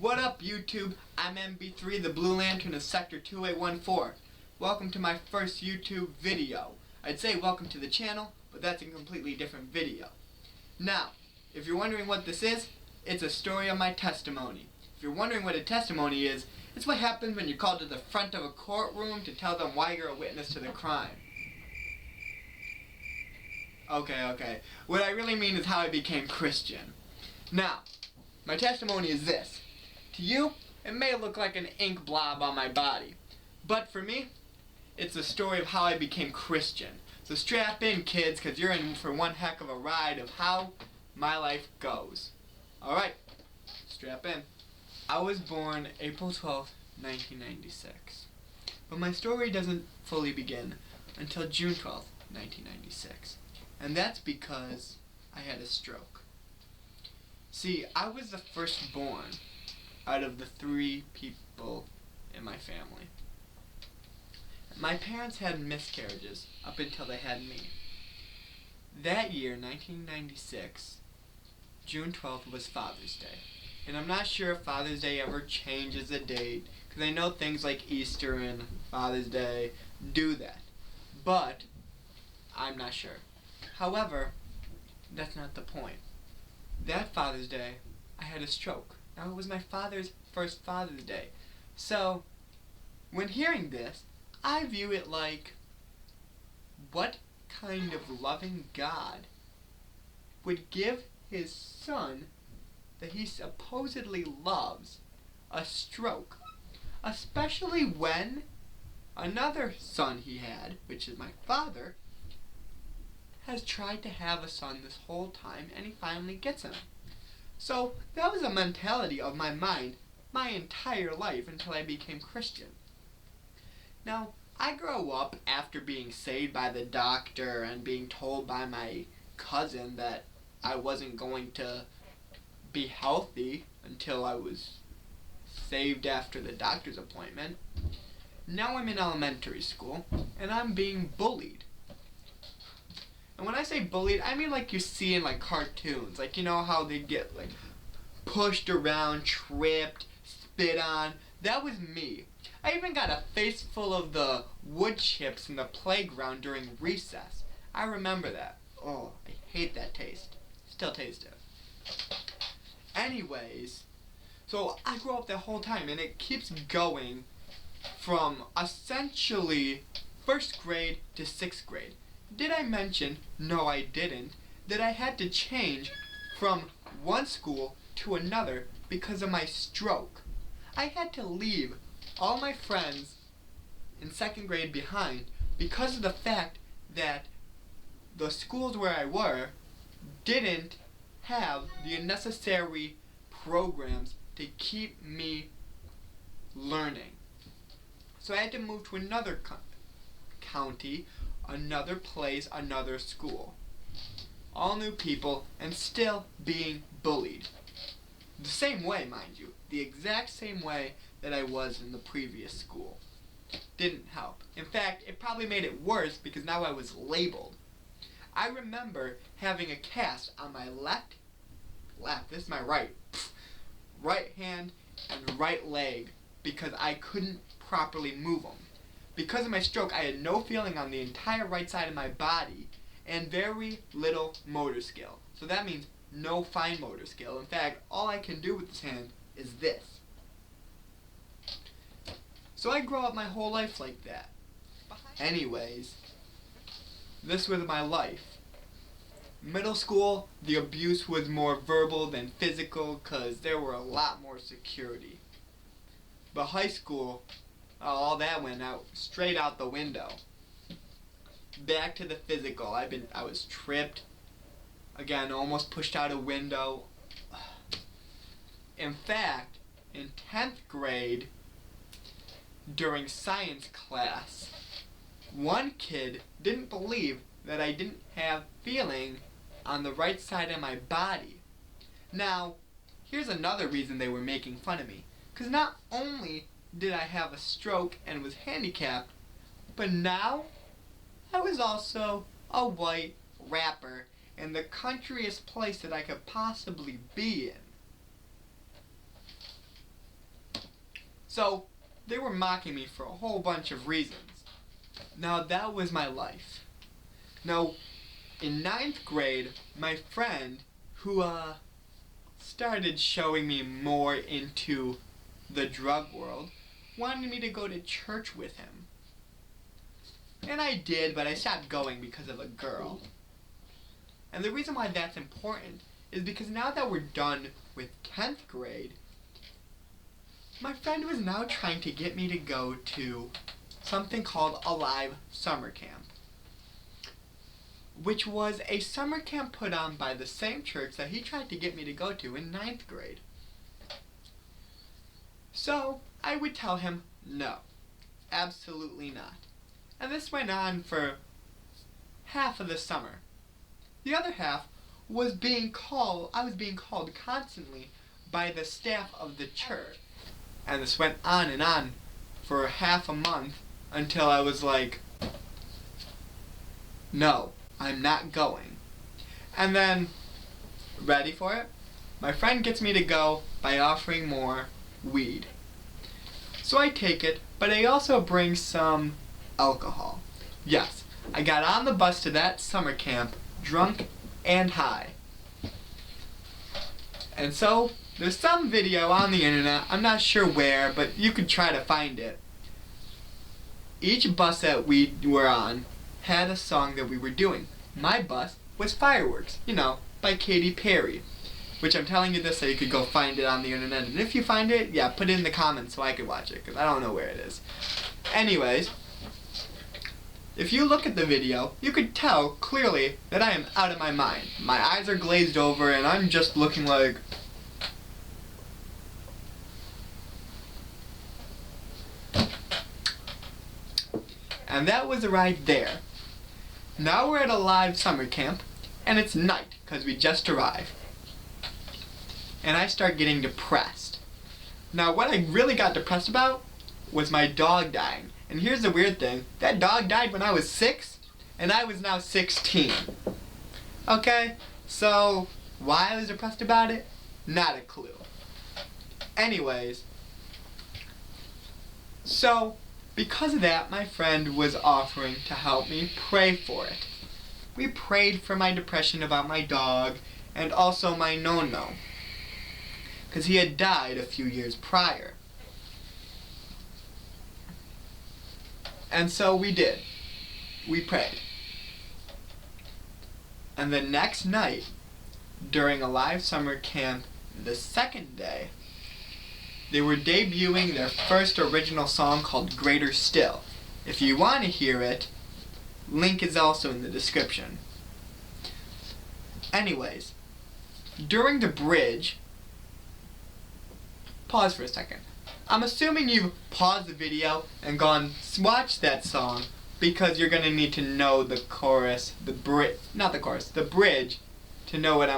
What up, YouTube? I'm MB3, the Blue Lantern of Sector 2814. Welcome to my first YouTube video. I'd say welcome to the channel, but that's a completely different video. Now, if you're wondering what this is, it's a story of my testimony. If you're wondering what a testimony is, it's what happens when you're called to the front of a courtroom to tell them why you're a witness to the crime. Okay. What I really mean is how I became Christian. Now, my testimony is this. To you, it may look like an ink blob on my body, but for me, it's the story of how I became Christian. So strap in, kids, because you're in for one heck of a ride of how my life goes. Alright, strap in. I was born April 12th, 1996. But my story doesn't fully begin until June 12th, 1996. And that's because I had a stroke. See, I was the firstborn out of the 3 people in my family. My parents had miscarriages up until they had me. That year, 1996, June 12th was Father's Day. And I'm not sure if Father's Day ever changes the date, because I know things like Easter and Father's Day do that. But I'm not sure. However, that's not the point. That Father's Day, I had a stroke. Now, it was my father's first Father's Day. So, when hearing this, I view it like, what kind of loving God would give his son that he supposedly loves a stroke? Especially when another son he had, which is my father, has tried to have a son this whole time, and he finally gets him. So that was a mentality of my mind my entire life until I became Christian. Now, I grew up after being saved by the doctor and being told by my cousin that I wasn't going to be healthy until I was saved after the doctor's appointment. Now I'm in elementary school and I'm being bullied. And when I say bullied, I mean like you see in like cartoons. Like, you know how they get like pushed around, tripped, spit on. That was me. I even got a face full of the wood chips from the playground during recess. I remember that. Oh, I hate that taste. Still taste it. Anyways, so I grew up that whole time and it keeps going from essentially 1st grade to 6th grade. Did I mention, no I didn't, that I had to change from one school to another because of my stroke? I had to leave all my friends in 2nd grade behind because of the fact that the schools where I were didn't have the necessary programs to keep me learning. So I had to move to another county, another place, another school. All new people and still being bullied. The same way, mind you. The exact same way that I was in the previous school. Didn't help. In fact, it probably made it worse because now I was labeled. I remember having a cast on my left, this is my right hand and right leg because I couldn't properly move them. Because of my stroke, I had no feeling on the entire right side of my body and very little motor skill. So that means no fine motor skill. In fact, all I can do with this hand is this. So I grew up my whole life like that. Anyways, this was my life. Middle school, the abuse was more verbal than physical because there were a lot more security. But high school, all that went out, straight out the window. Back to the physical. I was tripped. Again, almost pushed out a window. In fact, in 10th grade, during science class, one kid didn't believe that I didn't have feeling on the right side of my body. Now, here's another reason they were making fun of me. Because not only did I have a stroke and was handicapped, but now I was also a white rapper in the countryest place that I could possibly be in. So, they were mocking me for a whole bunch of reasons. Now, that was my life. Now, in 9th grade, my friend, who started showing me more into the drug world, wanted me to go to church with him. And I did, but I stopped going because of a girl. And the reason why that's important is because now that we're done with 10th grade, my friend was now trying to get me to go to something called a live summer camp, which was a summer camp put on by the same church that he tried to get me to go to in 9th grade. So, I would tell him, no, absolutely not. And this went on for half of the summer. The other half was I was being called constantly by the staff of the church. And this went on for half a month until I was like, no, I'm not going. And then, ready for it? My friend gets me to go by offering more weed. So I take it, but I also bring some alcohol. Yes, I got on the bus to that summer camp drunk and high. And so, there's some video on the internet, I'm not sure where, but you could try to find it. Each bus that we were on had a song that we were doing. My bus was Fireworks, by Katy Perry. Which I'm telling you this so you could go find it on the internet. And if you find it, yeah, put it in the comments so I could watch it, because I don't know where it is. Anyways, if you look at the video, you could tell clearly that I am out of my mind. My eyes are glazed over and I'm just looking like... And that was right there. Now we're at a live summer camp, and it's night, because we just arrived. And I start getting depressed. Now what I really got depressed about was my dog dying. And here's the weird thing, that dog died when I was 6, and I was now 16. Okay, so why I was depressed about it? Not a clue. Anyways, so because of that, my friend was offering to help me pray for it. We prayed for my depression about my dog, and also my no-no, because he had died a few years prior. And so we did. We prayed. And the next night, during a live summer camp, the second day, they were debuting their first original song called Greater Still. If you want to hear it, link is also in the description. Anyways, during the bridge, pause for a second. I'm assuming you've paused the video and gone watch that song because you're going to need to know the chorus, the bridge to know what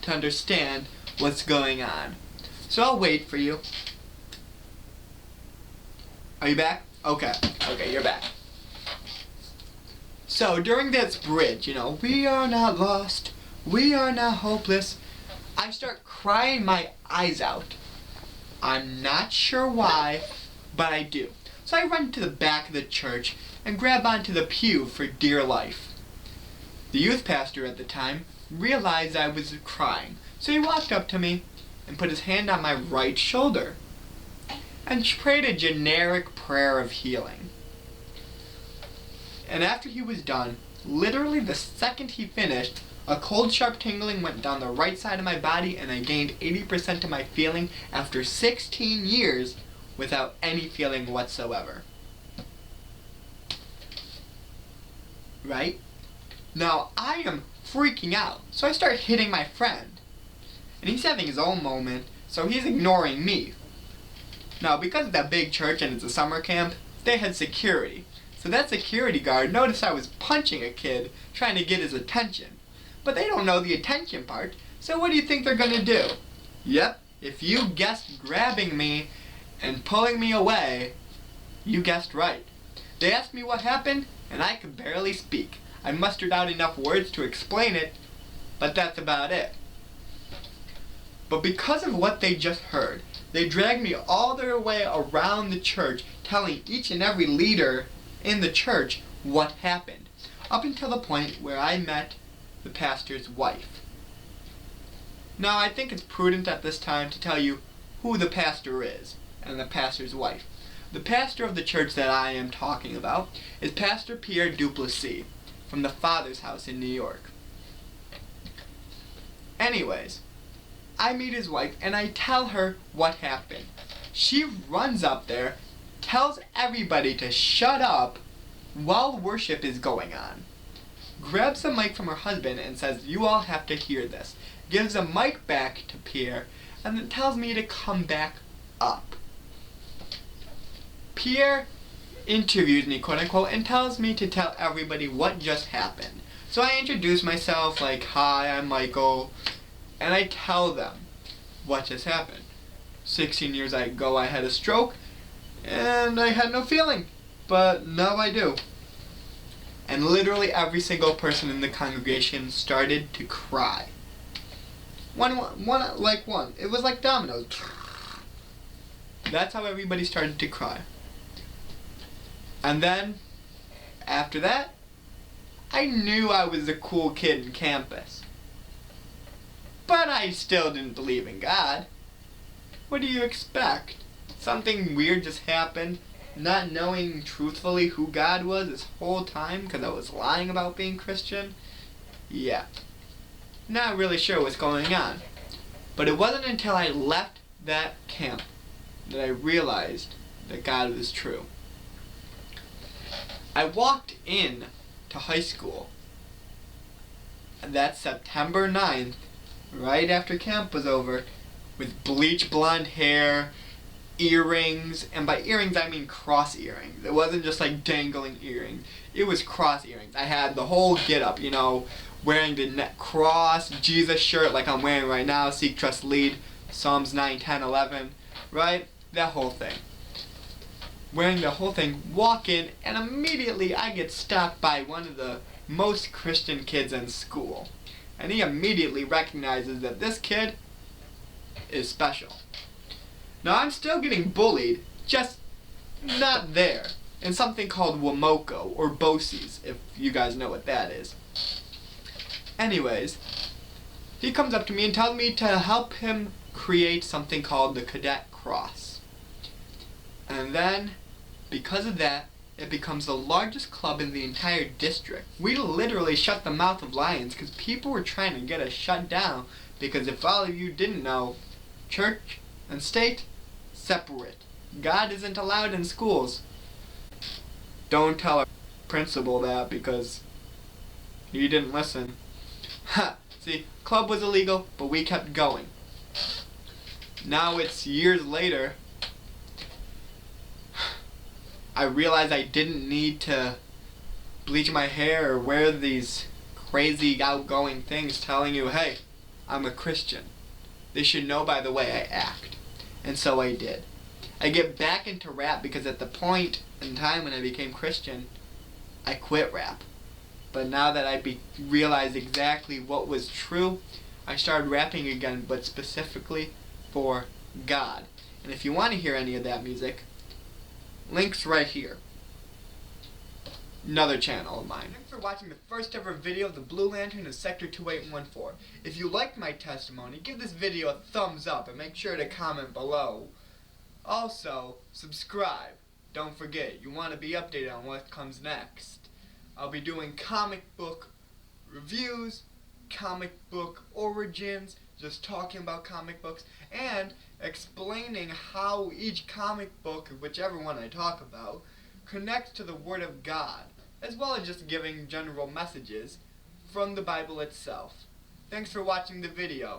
to understand what's going on. So I'll wait for you. Are you back? Okay, you're back. So during this bridge, we are not lost, we are not hopeless, I start crying my eyes out. I'm not sure why, but I do. So I run to the back of the church and grab onto the pew for dear life. The youth pastor at the time realized I was crying, so he walked up to me and put his hand on my right shoulder and prayed a generic prayer of healing. And after he was done, literally the second he finished, a cold sharp tingling went down the right side of my body and I gained 80% of my feeling after 16 years without any feeling whatsoever. Right? Now I am freaking out, so I start hitting my friend. And he's having his own moment, so he's ignoring me. Now because of that big church and it's a summer camp, they had security. So that security guard noticed I was punching a kid trying to get his attention. But they don't know the attention part, so what do you think they're gonna do? Yep, if you guessed grabbing me and pulling me away, you guessed right. They asked me what happened, and I could barely speak. I mustered out enough words to explain it, but that's about it. But because of what they just heard, They dragged me all their way around the church, telling each and every leader in the church what happened, up until the point where I met the pastor's wife. Now, I think it's prudent at this time to tell you who the pastor is and the pastor's wife. The pastor of the church that I am talking about is Pastor Pierre du Plessis from the Father's House in New York. Anyways, I meet his wife and I tell her what happened. She runs up there, tells everybody to shut up while worship is going on, grabs the mic from her husband and says, "You all have to hear this," gives the mic back to Pierre, and then tells me to come back up. Pierre interviews me, quote unquote, and tells me to tell everybody what just happened. So I introduce myself like, "Hi, I'm Michael," and I tell them what just happened. 16 years ago I had a stroke, and I had no feeling, but now I do. And literally every single person in the congregation started to cry. One. It was like dominoes. That's how everybody started to cry. And then, after that, I knew I was the cool kid in campus. But I still didn't believe in God. What do you expect? Something weird just happened, not knowing truthfully who God was this whole time because I was lying about being Christian? Yeah. Not really sure what's going on. But it wasn't until I left that camp that I realized that God was true. I walked in to high school that September 9th, right after camp was over, with bleach blonde hair, earrings, and by earrings I mean cross earrings. It wasn't just like dangling earrings. It was cross earrings. I had the whole get up, wearing the cross, Jesus shirt like I'm wearing right now, Seek, Trust, Lead, Psalms 9, 10, 11, right? That whole thing. Wearing the whole thing, walk in, and immediately I get stopped by one of the most Christian kids in school. And he immediately recognizes that this kid is special. Now I'm still getting bullied, just not there, in something called Womoko, or BOCES, if you guys know what that is. Anyways, he comes up to me and tells me to help him create something called the Cadet Cross. And then, because of that, it becomes the largest club in the entire district. We literally shut the mouth of lions because people were trying to get us shut down, because if all of you didn't know, church and state, separate. God isn't allowed in schools. Don't tell our principal that because he didn't listen. Ha! See, club was illegal, but we kept going. Now it's years later. I realized I didn't need to bleach my hair or wear these crazy outgoing things telling you, hey, I'm a Christian. They should know by the way I act. And so I did. I get back into rap because at the point in time when I became Christian, I quit rap. But now that I realized exactly what was true, I started rapping again, but specifically for God. And if you want to hear any of that music, links right here. Another channel of mine. Thanks for watching the first ever video of the Blue Lantern in Sector 2814. If you liked my testimony, give this video a thumbs up and make sure to comment below. Also, subscribe. Don't forget, you want to be updated on what comes next. I'll be doing comic book reviews, comic book origins, just talking about comic books, and explaining how each comic book, whichever one I talk about, connects to the Word of God, as well as just giving general messages from the Bible itself. Thanks for watching the video.